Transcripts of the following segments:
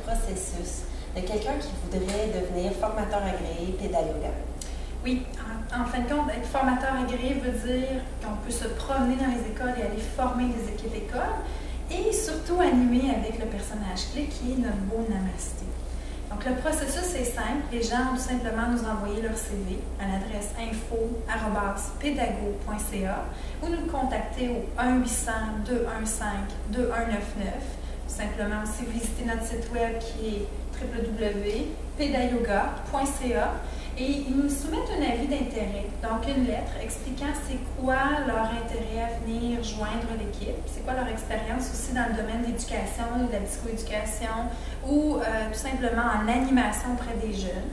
processus de quelqu'un qui voudrait devenir formateur agréé PédaleYoga? Oui, en fin de compte, être formateur agréé veut dire qu'on peut se promener dans les écoles et aller former des équipes écoles et surtout animer avec le personnage clé qui est notre beau Namasté. Donc, le processus est simple. Les gens ont tout simplement nous envoyer leur CV à l'adresse info@pedago.ca ou nous contacter au 1-800-215-2199. Tout simplement aussi visiter notre site web qui est www.pedayoga.ca et ils nous soumettent un avis d'intérêt, donc une lettre expliquant c'est quoi leur intérêt à venir joindre l'équipe, c'est quoi leur expérience aussi dans le domaine de l'éducation, de la psychoéducation ou tout simplement en animation auprès des jeunes.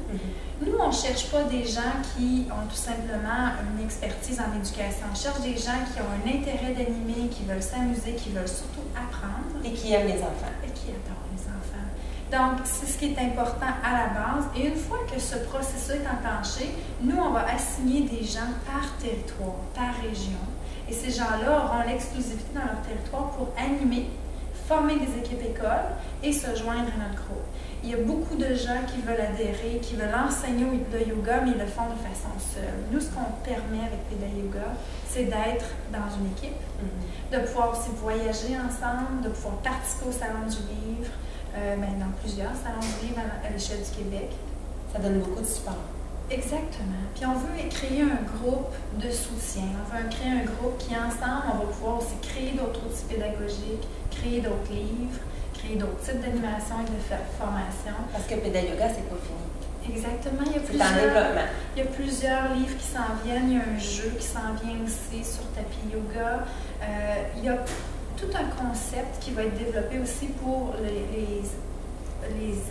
Nous, on ne cherche pas des gens qui ont tout simplement une expertise en éducation. On cherche des gens qui ont un intérêt d'animer, qui veulent s'amuser, qui veulent surtout apprendre. Et qui aiment les enfants. Et qui adorent les enfants. Donc, c'est ce qui est important à la base. Et une fois que ce processus est enclenché, nous, on va assigner des gens par territoire, par région. Et ces gens-là auront l'exclusivité dans leur territoire pour animer, former des équipes écoles et se joindre à notre groupe. Il y a beaucoup de gens qui veulent adhérer, qui veulent enseigner le yoga, mais ils le font de façon seule. Nous, ce qu'on permet avec PédaleYoga, c'est d'être dans une équipe, de pouvoir aussi voyager ensemble, de pouvoir participer au Salon du Livre, dans plusieurs salons du livre à l'échelle du Québec. Ça donne beaucoup de support. Exactement. Puis on veut créer un groupe de soutien. On veut créer un groupe qui, ensemble, on va pouvoir aussi créer d'autres outils pédagogiques, créer d'autres livres, créer d'autres types d'animation et de formation. Parce que PédaleYoga, c'est pas fini. Exactement. C'est en développement. Il y a plusieurs livres qui s'en viennent. Il y a un jeu qui s'en vient aussi sur tapis yoga. Il y a tout un concept qui va être développé aussi pour les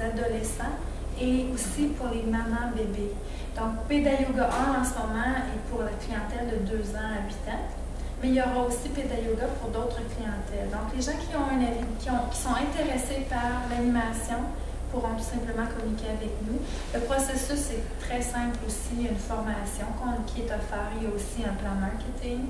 adolescents et aussi pour les mamans bébés. Donc, PédaleYoga 1 en ce moment est pour la clientèle de 2 ans à 8 ans, mais il y aura aussi PédaleYoga pour d'autres clientèles. Donc, les gens qui ont un avis, qui sont intéressés par l'animation pourront tout simplement communiquer avec nous. Le processus est très simple aussi. Il y a une formation qui est offerte. Il y a aussi un plan marketing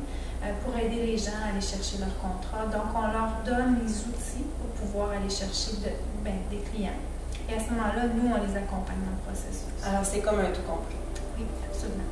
pour aider les gens à aller chercher leur contrat. Donc, on leur donne les outils pour pouvoir aller chercher des clients. Et à ce moment-là, nous, on les accompagne dans le processus. Alors, c'est comme un tout complet. Oui, absolument.